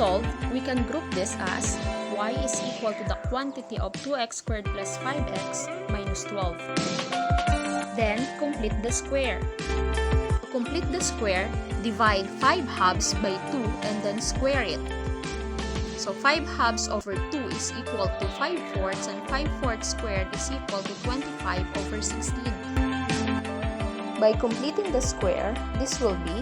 solve, we can group this as y is equal to the quantity of 2x squared plus 5x minus 12. Then, complete the square. To complete the square, divide 5 halves by 2 and then square it. So 5 halves over 2 is equal to 5 fourths, and 5 fourths squared is equal to 25 over 16. By completing the square, this will be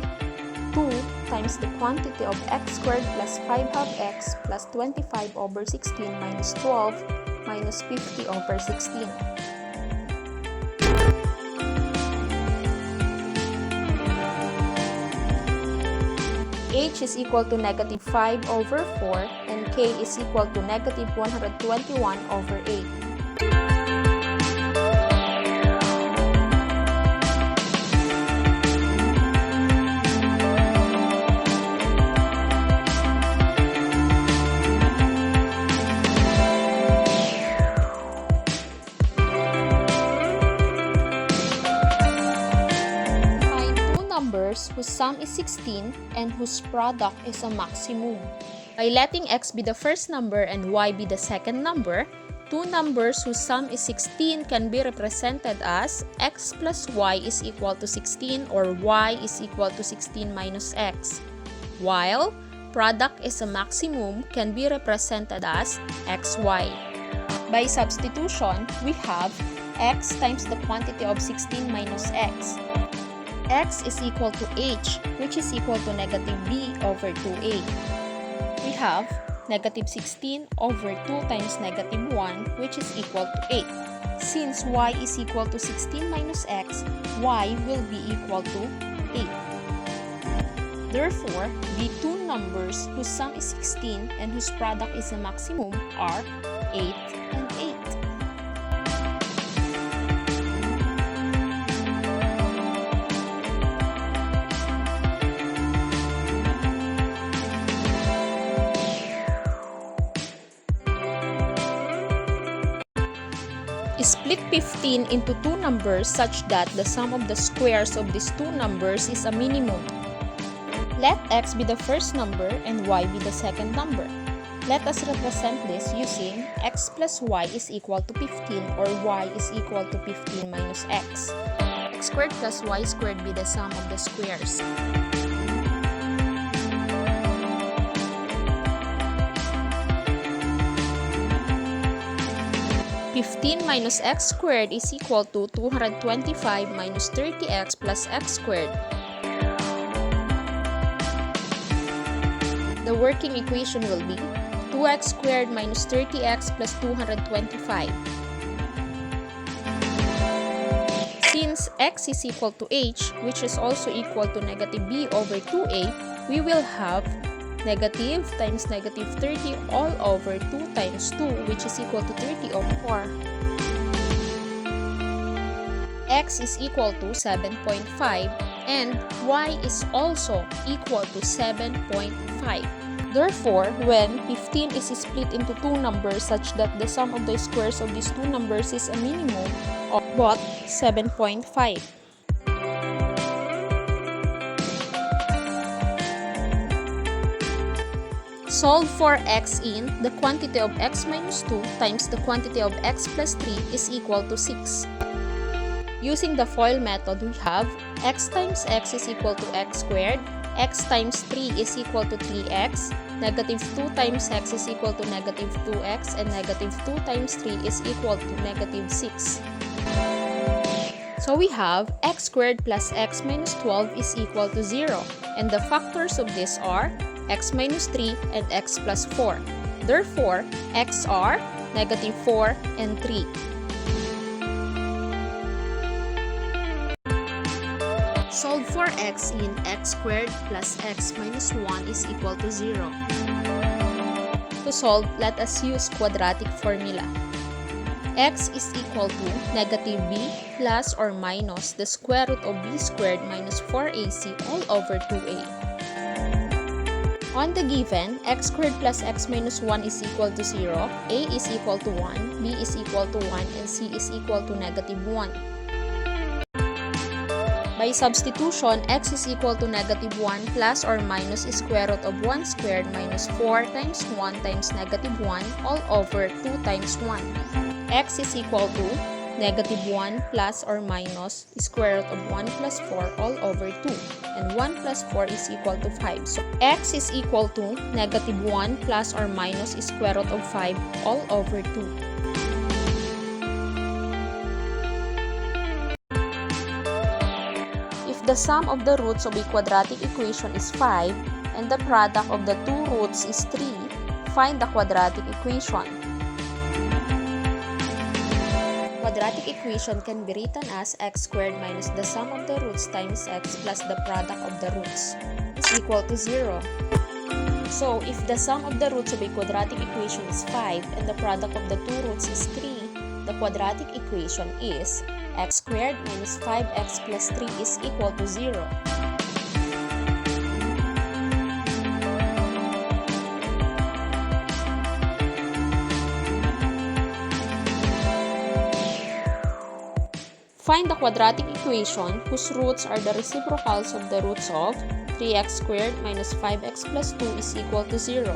2 times the quantity of x squared plus 5 half x plus 25 over 16 minus 12 minus 50 over 16. H is equal to negative 5 over 4 and K is equal to negative 121 over 8. Whose sum is 16 and whose product is a maximum. By letting x be the first number and y be the second number, two numbers whose sum is 16 can be represented as x plus y is equal to 16 or y is equal to 16 minus x, while product is a maximum can be represented as xy. By substitution, we have x times the quantity of 16 minus x. X is equal to h, which is equal to negative b over 2a. We have negative 16 over 2 times negative 1, which is equal to 8. Since y is equal to 16 minus x, y will be equal to 8. Therefore, the two numbers whose sum is 16 and whose product is a maximum are 8 and 8. Split 15 into two numbers such that the sum of the squares of these two numbers is a minimum. Let x be the first number and y be the second number. Let us represent this using x plus y is equal to 15 or y is equal to 15 minus x. X squared plus y squared be the sum of the squares. 15 minus x squared is equal to 225 minus 30x plus x squared. The working equation will be 2x squared minus 30x plus 225. Since x is equal to h, which is also equal to negative b over 2a, we will have negative times negative 30 all over 2 times 2, which is equal to 30 over 4. X is equal to 7.5 and y is also equal to 7.5. Therefore, when 15 is split into two numbers such that the sum of the squares of these two numbers is a minimum of both 7.5. Solve for x in the quantity of x minus 2 times the quantity of x plus 3 is equal to 6. Using the FOIL method, we have x times x is equal to x squared, x times 3 is equal to 3x, negative 2 times x is equal to negative 2x, and negative 2 times 3 is equal to negative 6. So we have x squared plus x minus 12 is equal to 0, and the factors of this are x minus 3 and x plus 4. Therefore, x are negative 4 and 3. Solve for x in x squared plus x minus 1 is equal to 0. To solve, let us use quadratic formula. X is equal to negative b plus or minus the square root of b squared minus 4ac all over 2a. On the given, x squared plus x minus 1 is equal to 0, a is equal to 1, b is equal to 1, and c is equal to negative 1. By substitution, x is equal to negative 1 plus or minus square root of 1 squared minus 4 times 1 times negative 1 all over 2 times 1. X is equal to negative 1 plus or minus square root of 1 plus 4 all over 2. And 1 plus 4 is equal to 5. So x is equal to negative 1 plus or minus square root of 5 all over 2. If the sum of the roots of a quadratic equation is 5 and the product of the two roots is 3, find the quadratic equation. Quadratic equation can be written as x squared minus the sum of the roots times x plus the product of the roots is equal to 0. So, if the sum of the roots of a quadratic equation is 5 and the product of the two roots is 3, the quadratic equation is x squared minus 5x plus 3 is equal to 0. Find the quadratic equation whose roots are the reciprocals of the roots of 3x squared minus 5x plus 2 is equal to 0.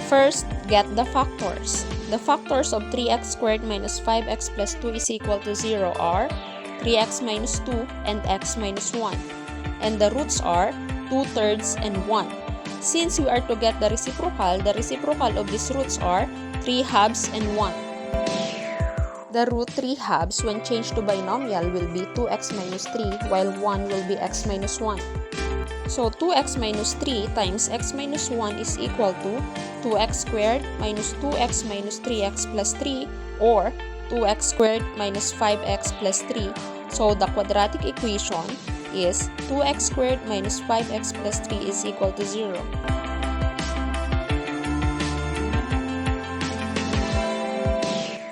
First, get the factors. The factors of 3x squared minus 5x plus 2 is equal to 0 are 3x minus 2 and x minus 1. And the roots are 2/3 and 1. Since we are to get the reciprocal of these roots are 3/2 and 1. The root 3/2 when changed to binomial will be 2x minus 3 while 1 will be x minus 1. So 2x minus 3 times x minus 1 is equal to 2x squared minus 2x minus 3x plus 3 or 2x squared minus 5x plus 3. So the quadratic equation is 2x squared minus 5x plus 3 is equal to 0.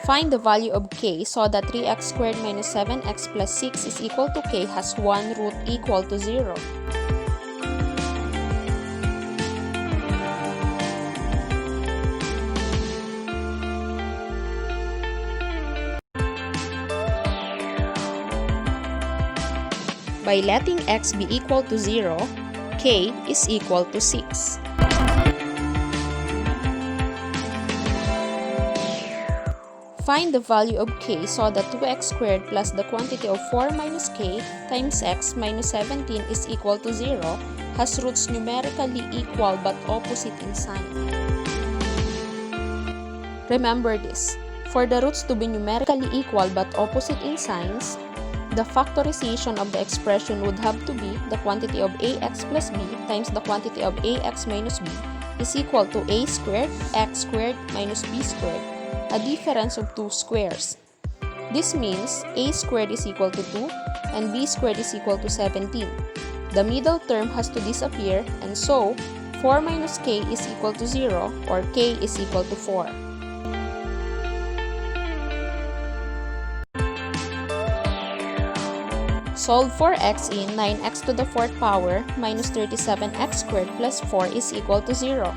Find the value of k so that 3x squared minus 7x plus 6 is equal to k has one root equal to 0. By letting x be equal to 0, k is equal to 6. Find the value of k so that 2x squared plus the quantity of 4 minus k times x minus 17 is equal to 0 has roots numerically equal but opposite in sign. Remember this. For the roots to be numerically equal but opposite in signs, the factorization of the expression would have to be the quantity of ax plus b times the quantity of ax minus b is equal to a squared x squared minus b squared, a difference of 2 squares. This means a squared is equal to 2 and b squared is equal to 17. The middle term has to disappear and so 4 minus k is equal to 0 or k is equal to 4. Solve for x in 9x to the 4th power minus 37x squared plus 4 is equal to 0.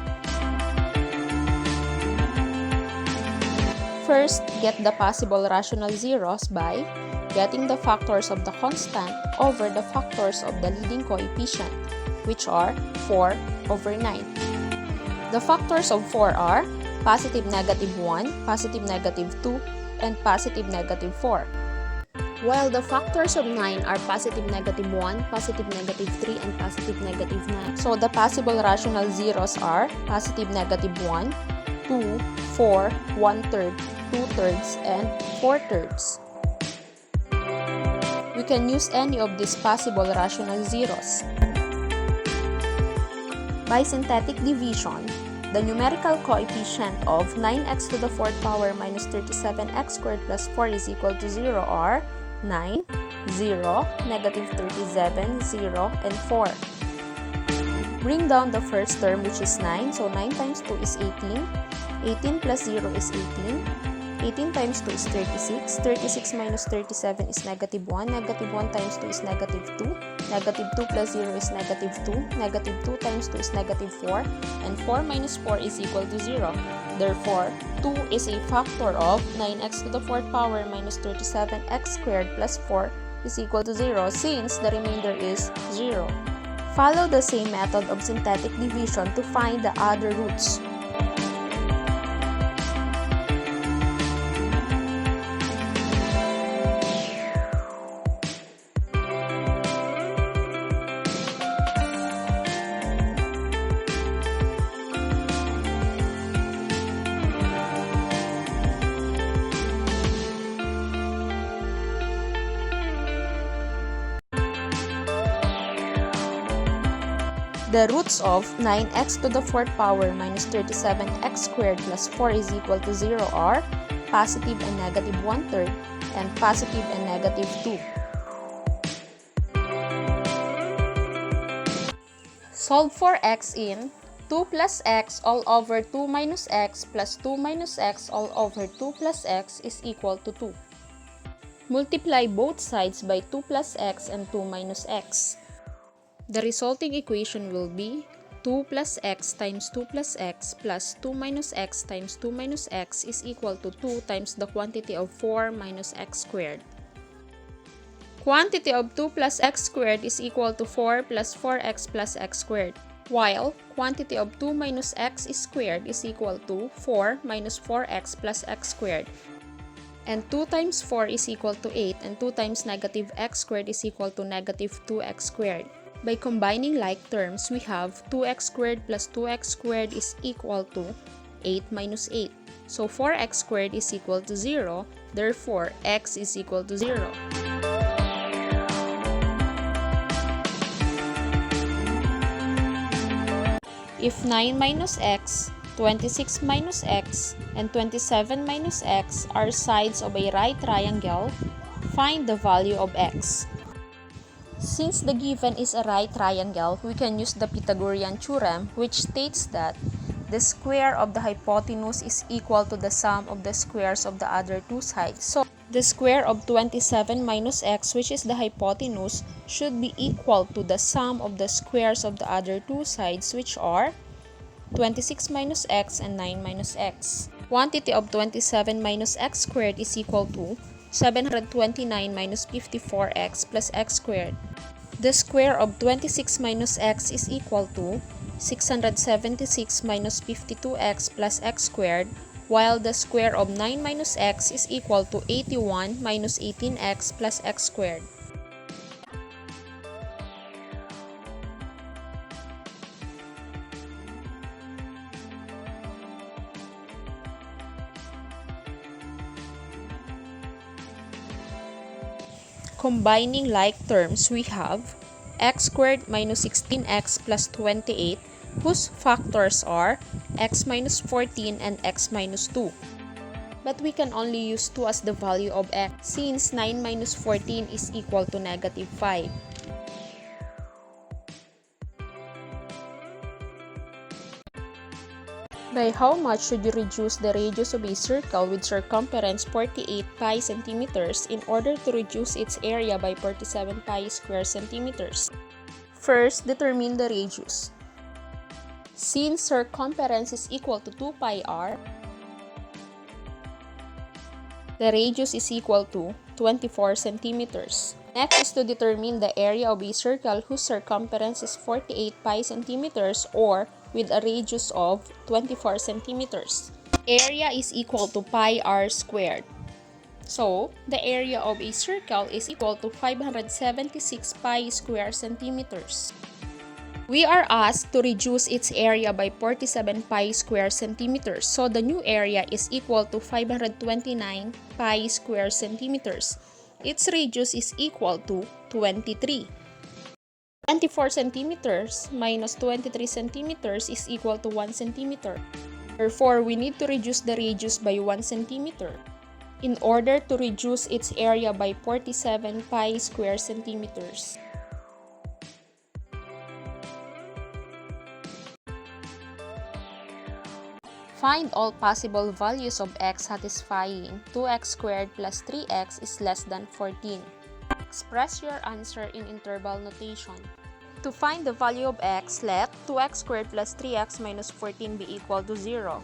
First, get the possible rational zeros by getting the factors of the constant over the factors of the leading coefficient, which are 4 over 9. The factors of 4 are positive negative 1, positive negative 2, and positive negative 4. While the factors of 9 are positive negative 1, positive negative 3, and positive negative 9. So the possible rational zeros are positive negative 1, 2, 4, 1/3, 2/3, and 4/3. We can use any of these possible rational zeros. By synthetic division, the numerical coefficient of 9x to the 4th power minus 37x squared plus 4 is equal to 0 are 9, 0, negative 37, 0, and 4. Bring down the first term which is 9, so 9 times 2 is 18, 18 plus 0 is 18, 18 times 2 is 36, 36 minus 37 is negative 1, negative 1 times 2 is negative 2, negative 2 plus 0 is negative 2, negative 2 times 2 is negative 4, and 4 minus 4 is equal to 0. Therefore, 2 is a factor of 9x to the 4th power minus 37x squared plus 4 is equal to 0 since the remainder is 0. Follow the same method of synthetic division to find the other roots. The roots of 9x to the 4th power minus 37x squared plus 4 is equal to 0 are positive and negative 1/3 and positive and negative 2. Solve for x in 2 plus x all over 2 minus x plus 2 minus x all over 2 plus x is equal to 2. Multiply both sides by 2 plus x and 2 minus x. The resulting equation will be 2 plus x times 2 plus x plus 2 minus x times 2 minus x is equal to 2 times the quantity of 4 minus x squared. Quantity of 2 plus x squared is equal to 4 plus 4x plus x squared, while quantity of 2 minus x squared is equal to 4 minus 4x plus x squared. And 2 times 4 is equal to 8, and 2 times negative x squared is equal to negative 2x squared. By combining like terms, we have 2x squared plus 2x squared is equal to 8 minus 8. So 4x squared is equal to 0, therefore x is equal to 0. If 9 minus x, 26 minus x, and 27 minus x are sides of a right triangle, find the value of x. Since the given is a right triangle, we can use the Pythagorean theorem, which states that the square of the hypotenuse is equal to the sum of the squares of the other two sides. So, the square of 27 minus x, which is the hypotenuse, should be equal to the sum of the squares of the other two sides, which are 26 minus x and 9 minus x. Quantity of 27 minus x squared is equal to 729 minus 54x plus x squared. The square of 26 minus x is equal to 676 minus 52x plus x squared, while the square of 9 minus x is equal to 81 minus 18x plus x squared. Combining like terms, we have x squared minus 16x plus 28, whose factors are x minus 14 and x minus 2. But we can only use 2 as the value of x, since 9 minus 14 is equal to negative 5. By how much should you reduce the radius of a circle with circumference 48 pi centimeters in order to reduce its area by 47 pi square centimeters? First, determine the radius. Since circumference is equal to 2 pi r, the radius is equal to 24 centimeters. Next is to determine the area of a circle whose circumference is 48 pi centimeters or with a radius of 24 centimeters. Area is equal to pi r squared. So, the area of a circle is equal to 576 pi square centimeters. We are asked to reduce its area by 47 pi square centimeters. So, the new area is equal to 529 pi square centimeters. Its radius is equal to 23. 24 centimeters minus 23 centimeters is equal to 1 centimeter. Therefore, we need to reduce the radius by 1 centimeter in order to reduce its area by 47 pi square centimeters. Find all possible values of x satisfying 2x squared plus 3x is less than 14. Express your answer in interval notation. To find the value of x, let 2x squared plus 3x minus 14 be equal to 0.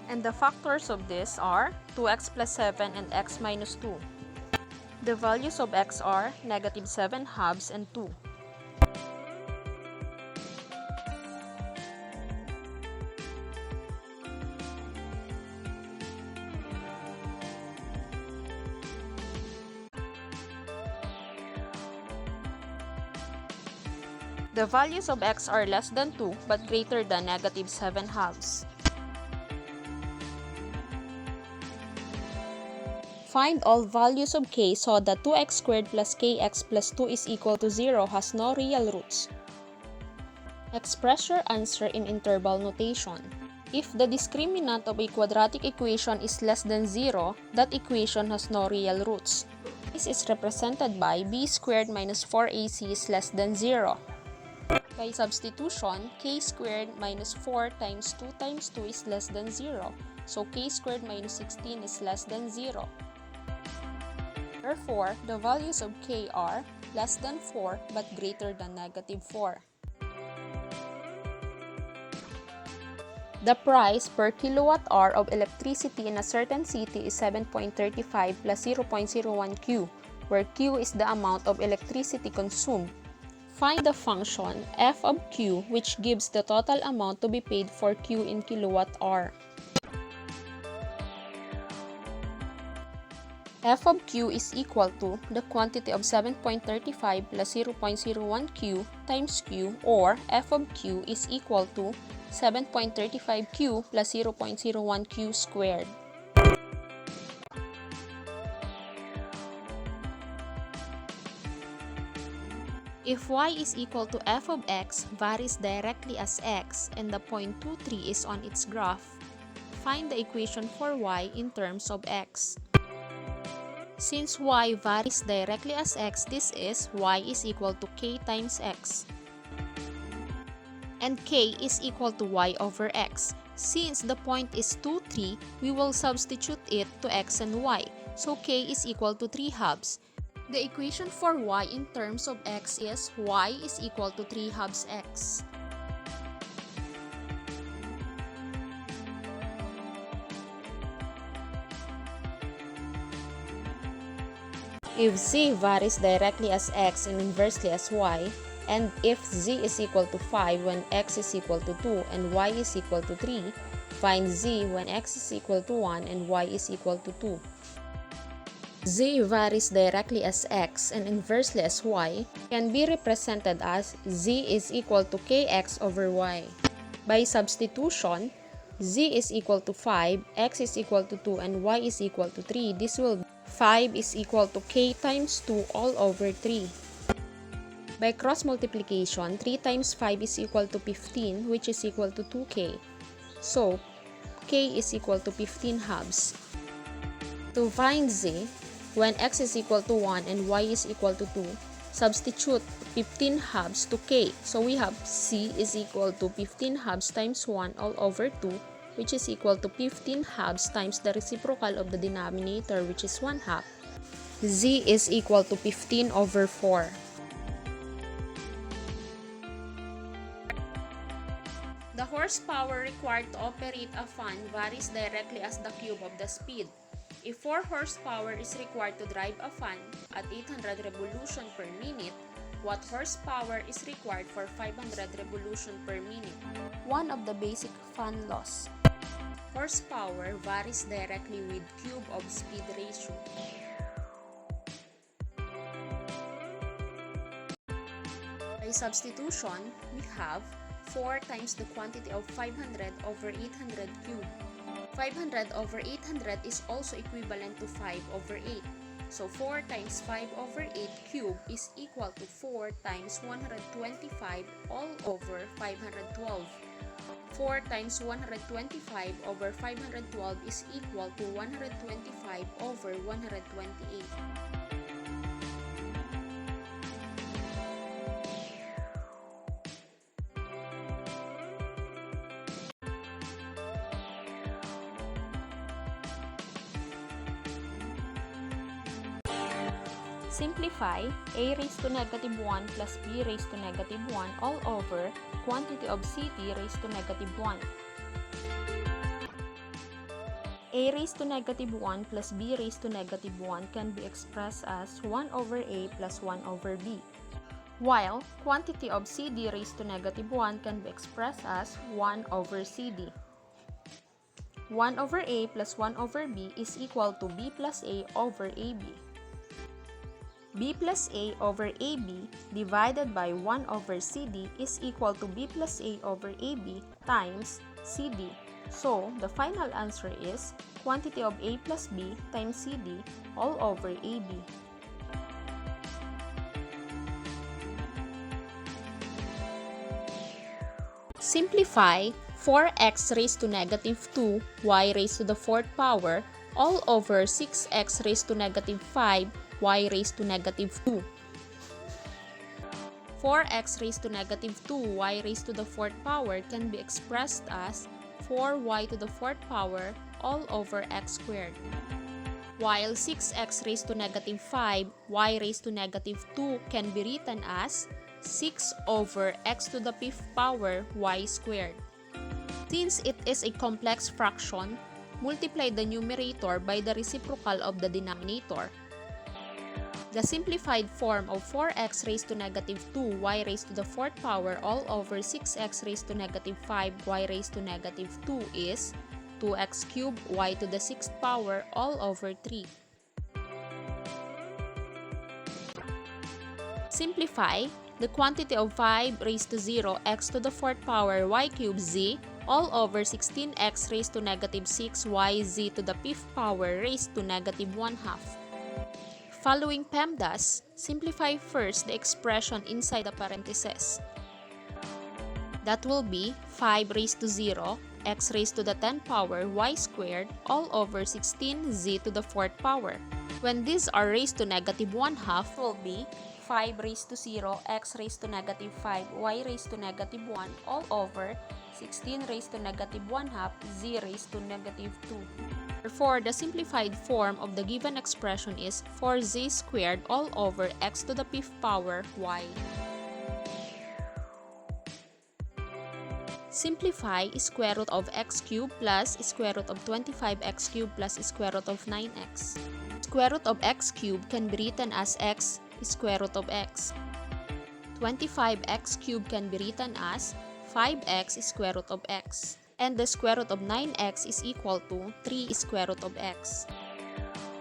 And the factors of this are 2x plus 7 and x minus 2. The values of x are negative 7 halves and 2. The values of x are less than 2 but greater than negative 7 halves. Find all values of k so that 2x squared plus kx plus 2 is equal to 0 has no real roots. Express your answer in interval notation. If the discriminant of a quadratic equation is less than 0, that equation has no real roots. This is represented by b squared minus 4ac is less than 0. By substitution, k squared minus 4 times 2 times 2 is less than 0. So k squared minus 16 is less than 0. Therefore, the values of k are less than 4 but greater than negative 4. The price per kilowatt-hour of electricity in a certain city is 7.35 plus 0.01 Q, where Q is the amount of electricity consumed. Find the function f of Q, which gives the total amount to be paid for Q in kilowatt-hour. F of Q is equal to the quantity of 7.35 plus 0.01 Q times Q, or F of Q is equal to 7.35 Q plus 0.01 Q squared. If y is equal to f of x varies directly as x and the point 23 is on its graph, find the equation for y in terms of x. Since y varies directly as x, this is y is equal to k times x. And k is equal to y over x. Since the point is 2, 3, we will substitute it to x and y. So k is equal to 3 halves. The equation for y in terms of x is y is equal to 3 halves x. If z varies directly as x and inversely as y, and if z is equal to 5 when x is equal to 2 and y is equal to 3, find z when x is equal to 1 and y is equal to 2. Z varies directly as x and inversely as y can be represented as z is equal to kx over y. By substitution, z is equal to 5, x is equal to 2, and y is equal to 3. This will be 5 is equal to k times 2 all over 3. By cross multiplication, 3 times 5 is equal to 15, which is equal to 2k. So, k is equal to 15 halves. To find z, when x is equal to 1 and y is equal to 2, substitute 15 halves to k. So we have c is equal to 15 halves times 1 all over 2, which is equal to 15 halves times the reciprocal of the denominator, which is 1 half. Z is equal to 15 over 4. The horsepower required to operate a fan varies directly as the cube of the speed. If 4 horsepower is required to drive a fan at 800 revolutions per minute, what horsepower is required for 500 revolutions per minute? One of the basic fan laws. Horsepower varies directly with cube of speed ratio. By substitution, we have 4 times the quantity of 500 over 800 cube. 500 over 800 is also equivalent to 5 over 8. So 4 times 5 over 8 cube is equal to 4 times 125 all over 512. 4 times 125 over 512 is equal to 125 over 128. Simplify a raised to negative 1 plus b raised to negative 1 all over quantity of ct raised to negative 1. a raised to negative 1 plus b raised to negative 1 can be expressed as 1 over a plus 1 over b, while quantity of cd raised to negative 1 can be expressed as 1 over cd. 1 over a plus 1 over b is equal to b plus a over ab. b plus a over ab divided by 1 over cd is equal to b plus a over ab times cd. So, the final answer is quantity of a plus b times cd all over ab. Simplify 4x raised to negative 2 y raised to the 4th power all over 6x raised to negative 5 y raised to negative 2. 4x raised to negative 2 y raised to the 4th power can be expressed as 4y to the 4th power all over x squared, while 6x raised to negative 5 y raised to negative 2 can be written as 6 over x to the 5th power y squared. Since it is a complex fraction, multiply the numerator by the reciprocal of the denominator. The simplified form of 4x raised to negative 2 y raised to the 4th power all over 6x raised to negative 5 y raised to negative 2 is 2x cubed y to the 6th power all over 3. Simplify the quantity of 5 raised to 0 x to the 4th power y cubed z all over 16x raised to negative 6 y z to the 5th power raised to negative 1/2. Following PEMDAS, simplify first the expression inside the parentheses. That will be 5 raised to 0 x raised to the 10th power y squared all over 16 z to the 4th power. When these are raised to negative 1/2, will be 5 raised to 0 x raised to negative 5 y raised to negative 1 all over 16 raised to negative 1/2 z raised to negative 2. Therefore, the simplified form of the given expression is 4z squared all over x to the 5th power y. Simplify square root of x cubed plus square root of 25x cubed plus square root of 9x. Square root of x cubed can be written as x square root of x. 25x cubed can be written as 5x square root of x. And the square root of 9x is equal to 3 square root of x.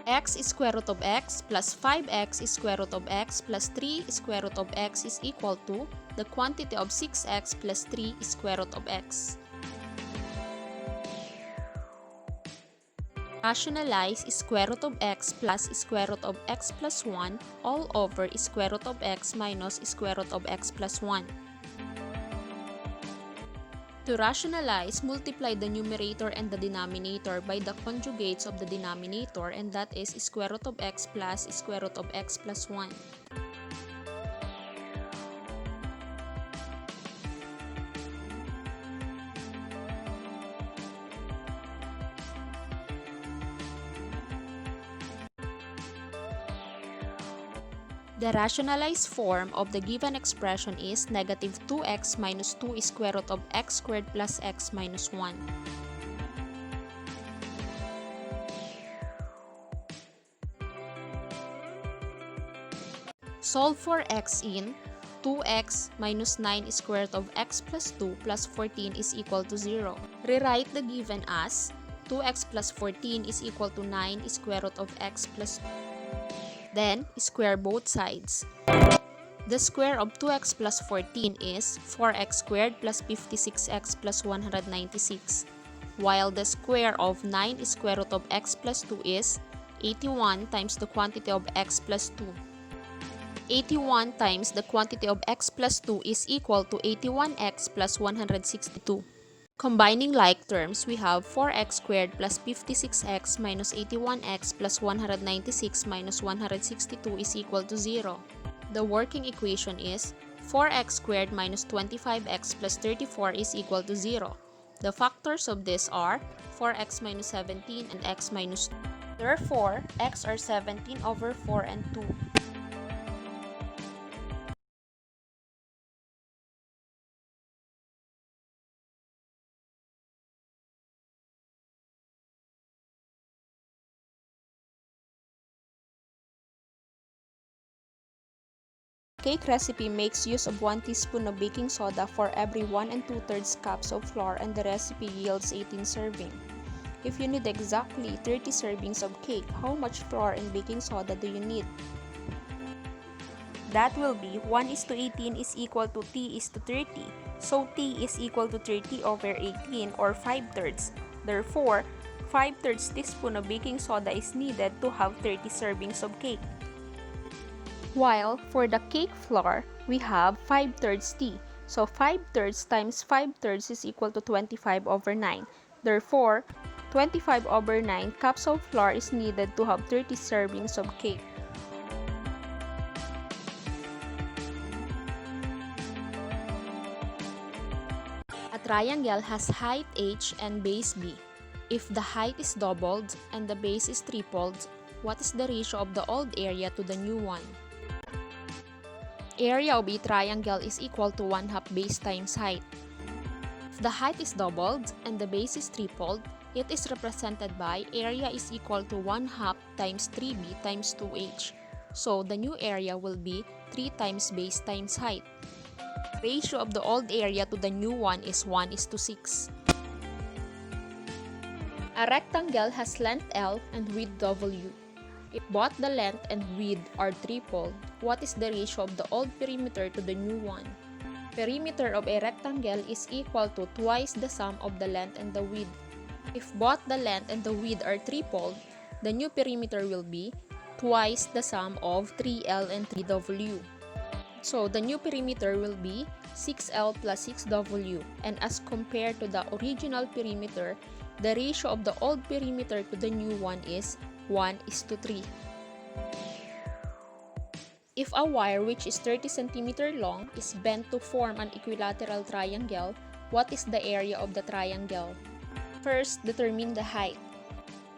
X square root of x plus 5x square root of x plus 3 square root of x is equal to the quantity of 6x plus 3 square root of x. Rationalize square root of x plus square root of x plus 1 all over square root of x minus square root of x plus 1. To rationalize, multiply the numerator and the denominator by the conjugates of the denominator, and that is square root of x plus square root of x plus 1. The rationalized form of the given expression is negative 2x minus 2 square root of x squared plus x minus 1. Solve for x in 2x minus 9 square root of x plus 2 plus 14 is equal to 0. Rewrite the given as 2x plus 14 is equal to 9 square root of x plus 2. Then, square both sides. The square of 2x plus 14 is 4x squared plus 56x plus 196, while the square of 9 square root of x plus 2 is 81 times the quantity of x plus 2. 81 times the quantity of x plus 2 is equal to 81x plus 162. Combining like terms, we have 4x squared plus 56x minus 81x plus 196 minus 162 is equal to 0. The working equation is 4x squared minus 25x plus 34 is equal to 0. The factors of this are 4x minus 17 and x minus 2. Therefore, x are 17 over 4 and 2. cake recipe makes use of 1 teaspoon of baking soda for every 1 2/3 cups of flour, and the recipe yields 18 serving. If you need exactly 30 servings of cake, how much flour and baking soda do you need? That will be 1:18 is equal to T is to 30. So T is equal to 30 over 18 or 5/3. Therefore, 5/3 teaspoon of baking soda is needed to have 30 servings of cake. While for the cake flour, we have 5/3 T. So 5/3 times 5/3 is equal to 25 over 9. Therefore, 25 over 9 cups of flour is needed to have 30 servings of cake. A triangle has height h and base b. If the height is doubled and the base is tripled, what is the ratio of the old area to the new one? Area of a triangle is equal to 1/2 base times height. If the height is doubled and the base is tripled, it is represented by area is equal to 1/2 times 3b times 2h. So the new area will be 3 times base times height. Ratio of the old area to the new one is 1:6. A rectangle has length L and width W. If both the length and width are tripled, what is the ratio of the old perimeter to the new one? Perimeter of a rectangle is equal to twice the sum of the length and the width. If both the length and the width are tripled, the new perimeter will be twice the sum of 3L and 3W. So the new perimeter will be 6L plus 6W, and as compared to the original perimeter, the ratio of the old perimeter to the new one is 1:3. If a wire which is 30 cm long is bent to form an equilateral triangle, what is the area of the triangle? First, determine the height.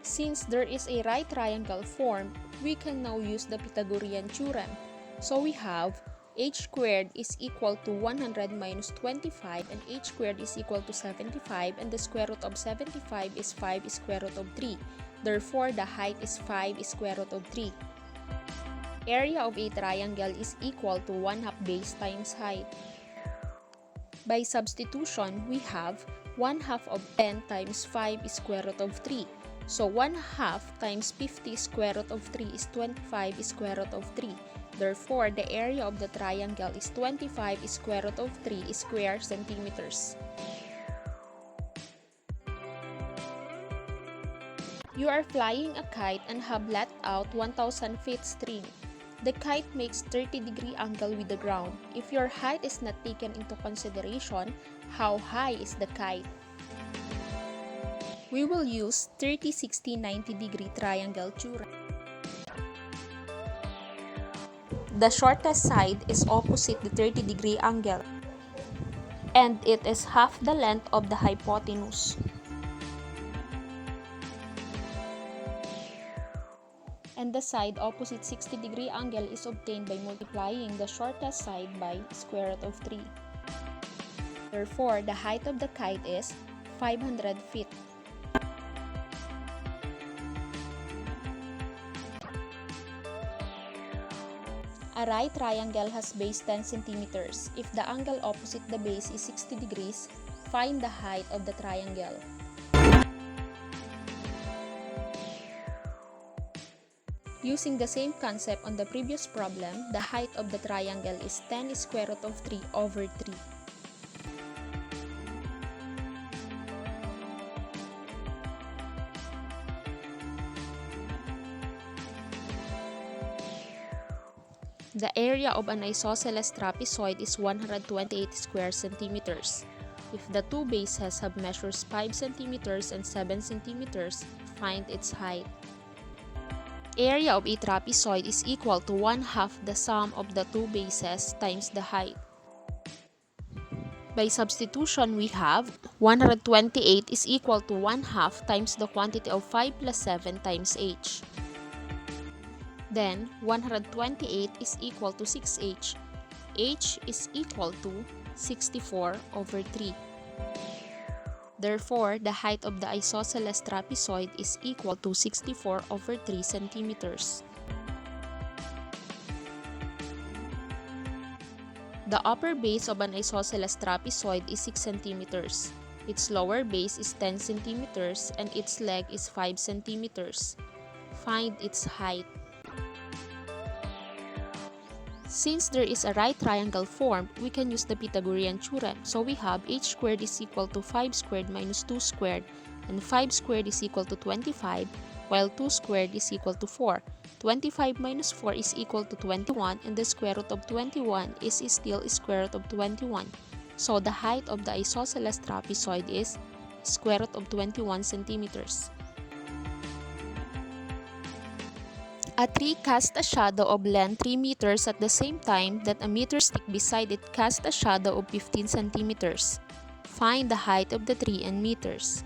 Since there is a right triangle formed, we can now use the Pythagorean theorem. So we have h squared is equal to 100 minus 25, and h squared is equal to 75, and the square root of 75 is 5 square root of 3. Therefore, the height is 5 square root of 3. Area of a triangle is equal to 1/2 base times height. By substitution, we have 1/2 of 10 times 5 square root of 3. So 1/2 times 50 square root of 3 is 25 square root of 3. Therefore, the area of the triangle is 25 square root of 3 square centimeters. You are flying a kite and have let out 1,000 feet string. The kite makes 30-degree angle with the ground. If your height is not taken into consideration, how high is the kite? We will use 30, 60, 90-degree triangle theorem. The shortest side is opposite the 30-degree angle, and it is half the length of the hypotenuse. And the side opposite 60-degree angle is obtained by multiplying the shortest side by square root of 3. Therefore, the height of the kite is 500 feet. A right triangle has base 10 centimeters. If the angle opposite the base is 60 degrees, find the height of the triangle. Using the same concept on the previous problem, the height of the triangle is 10 square root of 3 over 3. The area of an isosceles trapezoid is 128 square centimeters. If the two bases have measures 5 centimeters and 7 centimeters, find its height. Area of a trapezoid is equal to 1/2 the sum of the two bases times the height. By substitution, we have 128 is equal to 1/2 times the quantity of 5 plus 7 times h. Then, 128 is equal to 6h. h is equal to 64 over 3. Therefore, the height of the isosceles trapezoid is equal to 64 over 3 centimeters. The upper base of an isosceles trapezoid is 6 cm. Its lower base is 10 cm and its leg is 5 cm. Find its height. Since there is a right triangle formed, we can use the Pythagorean theorem. So we have h squared is equal to 5 squared minus 2 squared, and 5 squared is equal to 25, while 2 squared is equal to 4. 25 minus 4 is equal to 21, and the square root of 21 is still square root of 21. So the height of the isosceles trapezoid is square root of 21 centimeters. A tree casts a shadow of length 3 meters at the same time that a meter stick beside it casts a shadow of 15 centimeters. Find the height of the tree in meters.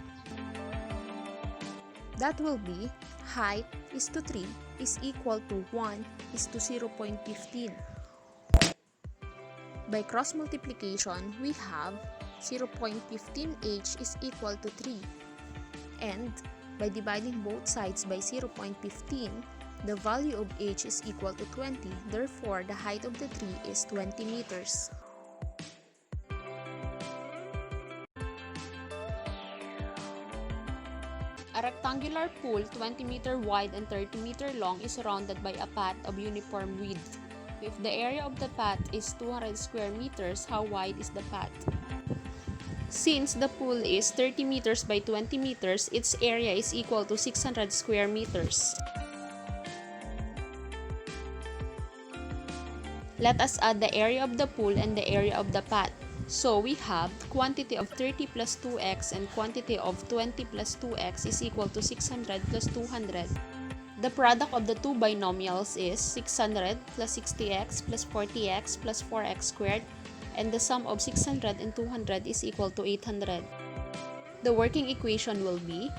That will be height is to 3 is equal to 1 is to 0.15. By cross multiplication, we have 0.15h is equal to 3. And by dividing both sides by 0.15, the value of h is equal to 20, therefore the height of the tree is 20 meters. A rectangular pool 20 meter wide and 30 meter long is surrounded by a path of uniform width. If the area of the path is 200 square meters, how wide is the path? Since the pool is 30 meters by 20 meters, its area is equal to 600 square meters. Let us add the area of the pool and the area of the path. So we have quantity of 30 plus 2x and quantity of 20 plus 2x is equal to 600 plus 200. The product of the two binomials is 600 plus 60x plus 40x plus 4x squared, and the sum of 600 and 200 is equal to 800. The working equation will be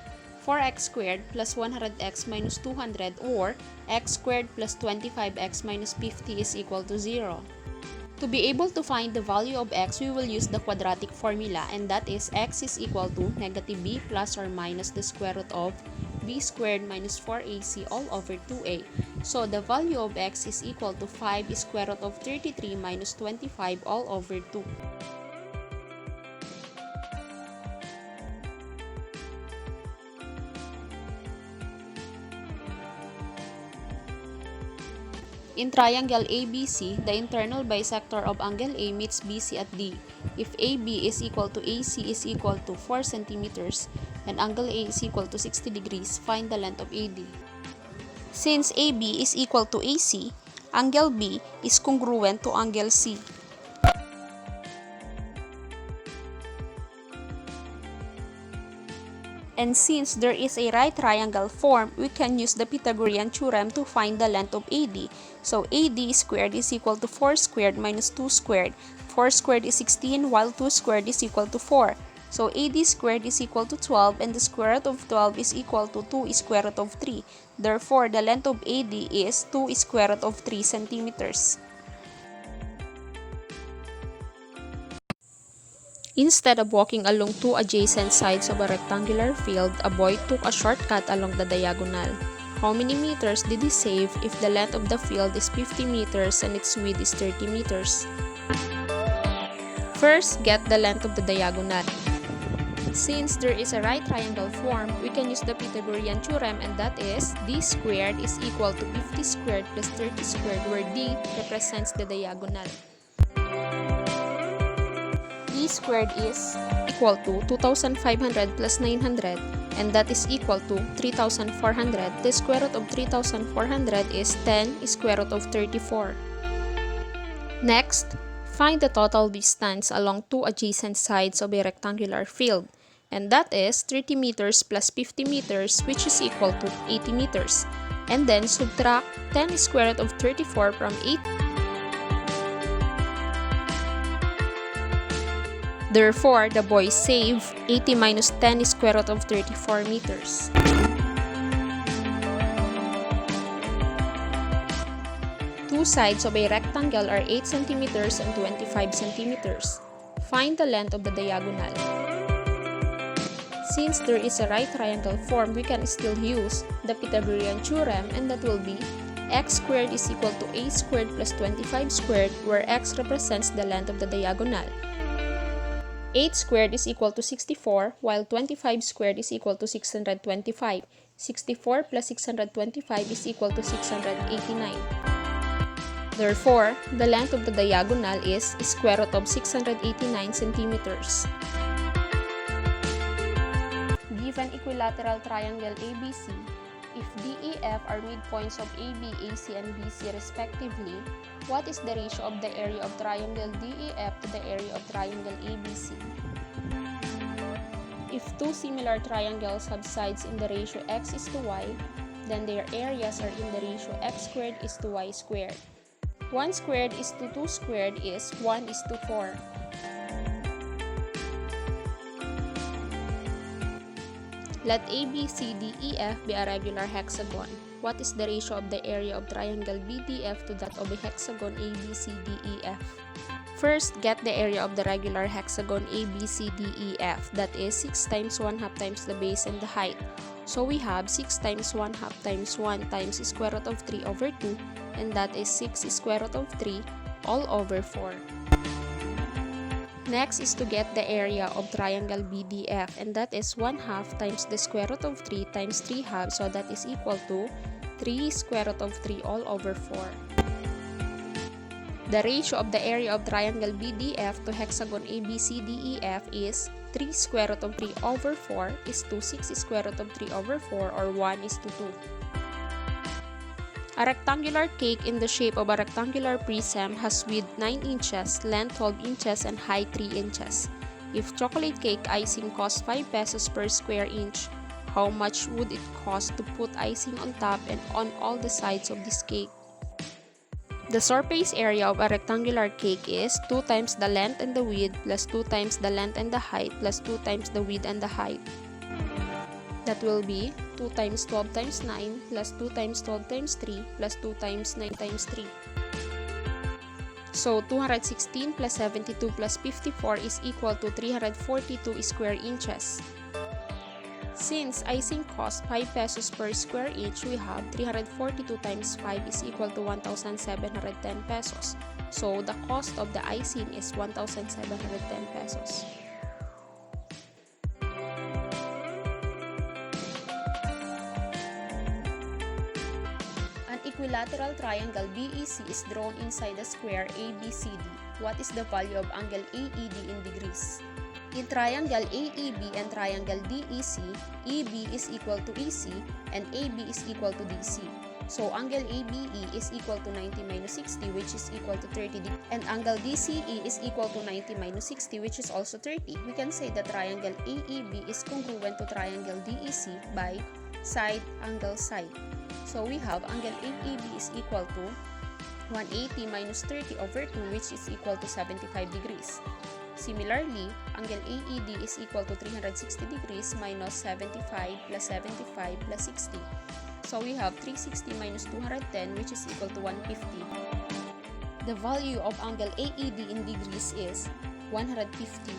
4x squared plus 100x minus 200, or x squared plus 25x minus 50 is equal to 0. To be able to find the value of x, we will use the quadratic formula, and that is x is equal to negative b plus or minus the square root of b squared minus 4ac all over 2a. So the value of x is equal to 5 square root of 33 minus 25 all over 2. In triangle ABC, the internal bisector of angle A meets BC at D. If AB is equal to AC is equal to 4 cm and angle A is equal to 60 degrees, find the length of AD. Since AB is equal to AC, angle B is congruent to angle C. And since there is a right triangle formed, we can use the Pythagorean theorem to find the length of AD. So AD squared is equal to 4 squared minus 2 squared. 4 squared is 16 while 2 squared is equal to 4. So AD squared is equal to 12 and the square root of 12 is equal to 2 square root of 3. Therefore, the length of AD is 2 square root of 3 centimeters. Instead of walking along two adjacent sides of a rectangular field, a boy took a shortcut along the diagonal. How many meters did he save if the length of the field is 50 meters and its width is 30 meters? First, get the length of the diagonal. Since there is a right triangle formed, we can use the Pythagorean theorem, and that is d squared is equal to 50 squared plus 30 squared, where d represents the diagonal. D squared is equal to 2,500 plus 900, and that is equal to 3,400. The square root of 3,400 is 10 square root of 34. Next, find the total distance along two adjacent sides of a rectangular field, and that is 30 meters plus 50 meters, which is equal to 80 meters. And then subtract 10 square root of 34 from 8. Therefore, the boy saved 80 minus 10 square root of 34 meters. Two sides of a rectangle are 8 centimeters and 25 centimeters. Find the length of the diagonal. Since there is a right triangle formed, we can still use the Pythagorean theorem, and that will be x squared is equal to a squared plus 25 squared, where x represents the length of the diagonal. 8 squared is equal to 64, while 25 squared is equal to 625. 64 plus 625 is equal to 689. Therefore, the length of the diagonal is square root of 689 centimeters. Given equilateral triangle ABC, if DEF are midpoints of AB, AC, and BC respectively, what is the ratio of the area of triangle DEF to the area of triangle ABC? If two similar triangles have sides in the ratio x is to y, then their areas are in the ratio x squared is to y squared. 1 squared is to 2 squared is 1 is to 4. Let ABCDEF be a regular hexagon. What is the ratio of the area of triangle BDF to that of a hexagon ABCDEF? First, get the area of the regular hexagon ABCDEF, that is 6 times 1/2 times the base and the height. So we have 6 times 1/2 times 1 times square root of 3 over 2, and that is 6 square root of 3 all over 4. Next is to get the area of triangle BDF, and that is 1/2 times the square root of 3 times 3/2, so that is equal to 3 square root of 3 all over 4. The ratio of the area of triangle BDF to hexagon ABCDEF is 3 square root of 3 over 4 is to 6 square root of 3 over 4, or 1 is to 2. A rectangular cake in the shape of a rectangular prism has width 9 inches, length 12 inches, and height 3 inches. If chocolate cake icing costs 5 pesos per square inch, how much would it cost to put icing on top and on all the sides of this cake? The surface area of a rectangular cake is 2 times the length and the width plus 2 times the length and the height plus 2 times the width and the height. That will be 2 times 12 times 9 plus 2 times 12 times 3 plus 2 times 9 times 3. So 216 plus 72 plus 54 is equal to 342 square inches. Since icing costs 5 pesos per square inch, we have 342 times 5 is equal to 1,710 pesos. So the cost of the icing is 1,710 pesos. An equilateral triangle BEC is drawn inside the square ABCD. What is the value of angle AED in degrees? In triangle AEB and triangle DEC, EB is equal to EC and AB is equal to DC. So angle ABE is equal to 90 minus 60, which is equal to 30 degrees, and angle DCE is equal to 90 minus 60, which is also 30. We can say that triangle AEB is congruent to triangle DEC by side, angle, side. So we have angle AEB is equal to 180 minus 30 over 2, which is equal to 75 degrees. Similarly, angle AED is equal to 360 degrees minus 75 plus 75 plus 60. So we have 360 minus 210, which is equal to 150. The value of angle AED in degrees is 150.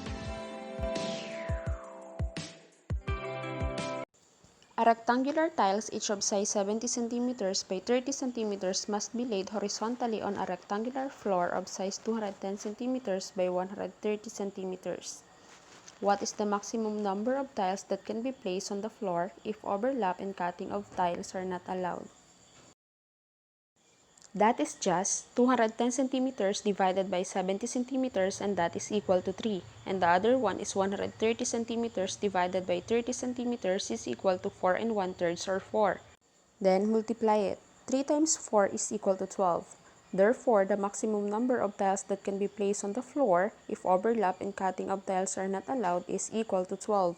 A rectangular tiles each of size 70 cm by 30 cm must be laid horizontally on a rectangular floor of size 210 cm by 130 cm. What is the maximum number of tiles that can be placed on the floor if overlap and cutting of tiles are not allowed? That is just 210 centimeters divided by 70 centimeters, and that is equal to 3. And the other one is 130 centimeters divided by 30 centimeters is equal to 4 1/3 or 4. Then multiply it. 3 times 4 is equal to 12. Therefore, the maximum number of tiles that can be placed on the floor if overlap and cutting of tiles are not allowed is equal to 12.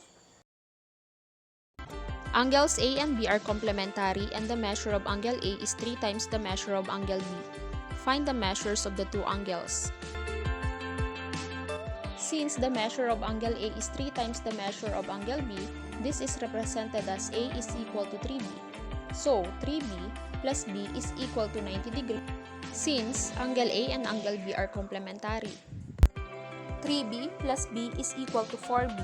Angles A and B are complementary, and the measure of angle A is 3 times the measure of angle B. Find the measures of the two angles. Since the measure of angle A is 3 times the measure of angle B, this is represented as A is equal to 3B. So, 3B plus B is equal to 90 degrees. Since angle A and angle B are complementary, 3B plus B is equal to 4B.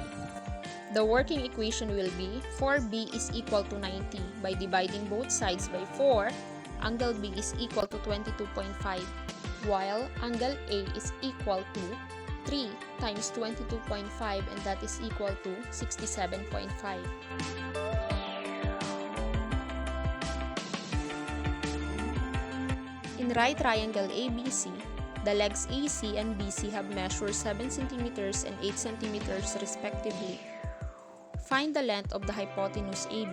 The working equation will be 4B is equal to 90. By dividing both sides by 4, angle B is equal to 22.5, while angle A is equal to 3 times 22.5, and that is equal to 67.5. In right triangle ABC, the legs AC and BC have measured 7 cm and 8 cm respectively. Find the length of the hypotenuse AB.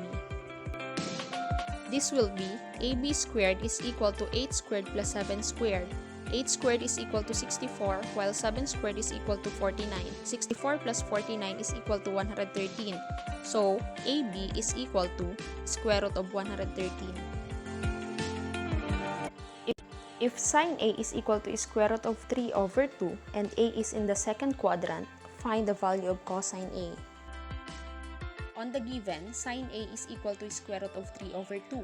This will be AB squared is equal to 8 squared plus 7 squared. 8 squared is equal to 64, while 7 squared is equal to 49. 64 plus 49 is equal to 113. So, AB is equal to square root of 113. If sine A is equal to square root of 3 over 2 and A is in the second quadrant, find the value of cosine A. On the given, sine A is equal to square root of 3 over 2.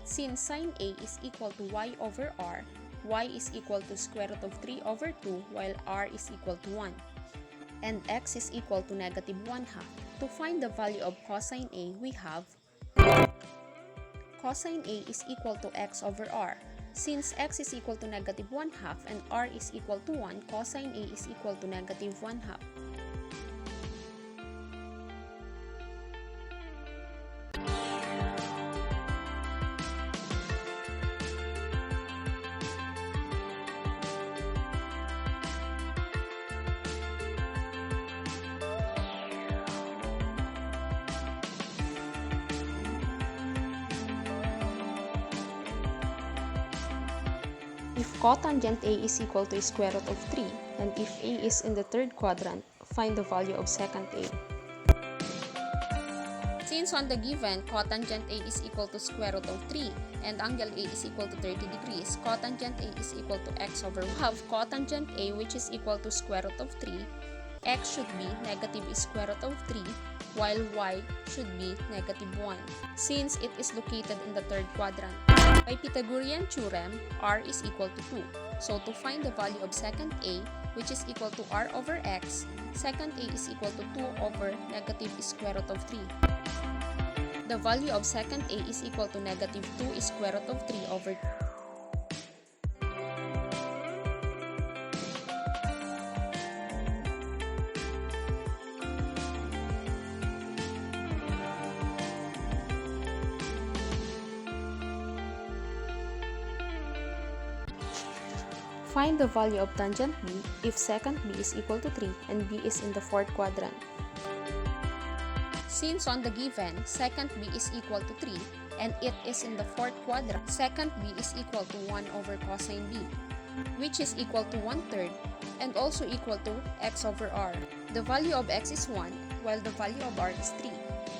Since sine A is equal to y over r, y is equal to square root of 3 over 2 while r is equal to 1. And x is equal to negative 1/2. To find the value of cosine A, we have cosine A is equal to x over r. Since x is equal to negative 1/2 and r is equal to 1, cosine A is equal to negative 1/2. If cotangent A is equal to square root of 3, and if A is in the third quadrant, find the value of secant A. Since on the given, cotangent A is equal to square root of 3, and angle A is equal to 30 degrees, cotangent A is equal to x over 1. Have cotangent A which is equal to square root of 3, x should be negative square root of 3, while y should be negative 1, since it is located in the third quadrant. By Pythagorean theorem, r is equal to 2. So to find the value of secant A, which is equal to r over x, secant A is equal to 2 over negative square root of 3. The value of secant A is equal to negative 2 square root of 3 over 2. Find the value of tangent B if secant B is equal to 3 and B is in the fourth quadrant. Since on the given, secant B is equal to 3 and it is in the fourth quadrant, secant B is equal to 1 over cosine B, which is equal to 1/3 and also equal to x over r. The value of x is 1 while the value of r is 3.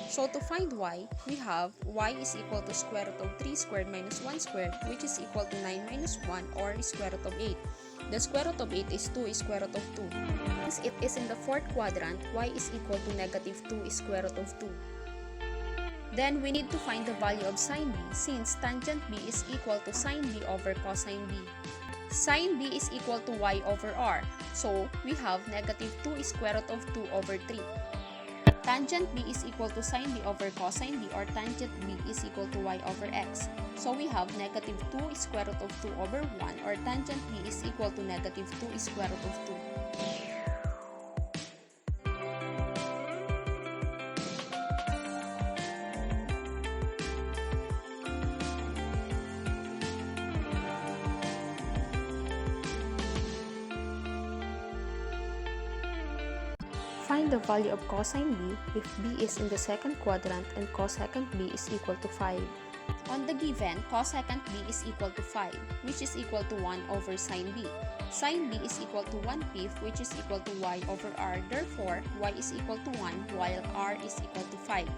So to find y, we have y is equal to square root of 3 squared minus 1 squared, which is equal to 9 minus 1 or square root of 8. The square root of 8 is 2 square root of 2. Since it is in the fourth quadrant, y is equal to negative 2 square root of 2. Then we need to find the value of sine b, since tangent b is equal to sine b over cosine b. Sine b is equal to y over r, so we have negative 2 square root of 2 over 3. Tangent b is equal to sine b over cosine b, or tangent b is equal to y over x. So we have negative 2 square root of 2 over 1, or tangent b is equal to negative 2 square root of 2. Find the value of cosine b if b is in the second quadrant and cosecant b is equal to 5. On the given, cosecant b is equal to 5, which is equal to 1 over sine b. Sine b is equal to 1/5, which is equal to y over r. Therefore, y is equal to 1 while r is equal to 5.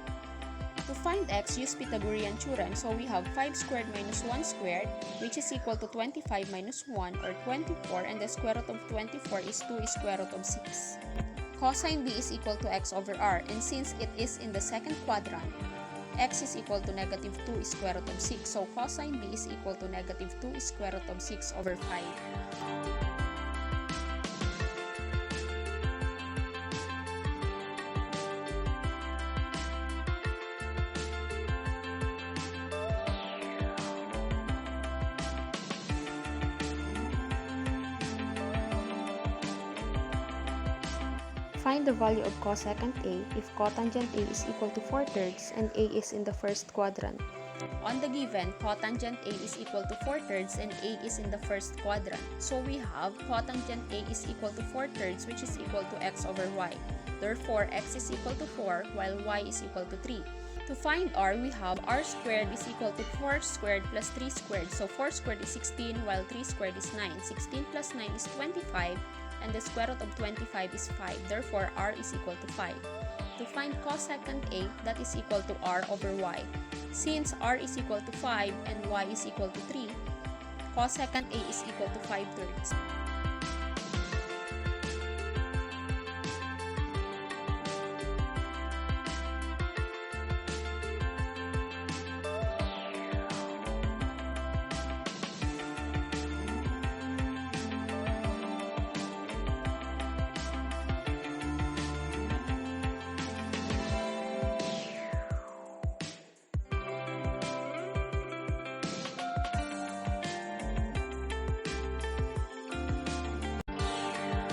To find x, use Pythagorean theorem. So we have 5 squared minus 1 squared, which is equal to 25 minus 1, or 24, and the square root of 24 is 2 square root of 6. Cosine b is equal to x over r, and since it is in the second quadrant, x is equal to negative 2 square root of 6. So cosine b is equal to negative 2 square root of 6 over 5. Find the value of cosecant A if cotangent A is equal to 4/3 and A is in the first quadrant. On the given, cotangent A is equal to 4/3 and A is in the first quadrant. So we have cotangent A is equal to 4/3, which is equal to x over y. Therefore, x is equal to 4 while y is equal to 3. To find r, we have r squared is equal to 4 squared plus 3 squared. So 4 squared is 16 while 3 squared is 9. 16 plus 9 is 25 and the square root of 25 is 5. Therefore, r is equal to 5. To find cosecant A, that is equal to r over y. Since r is equal to 5 and y is equal to 3, cosecant A is equal to 5/3.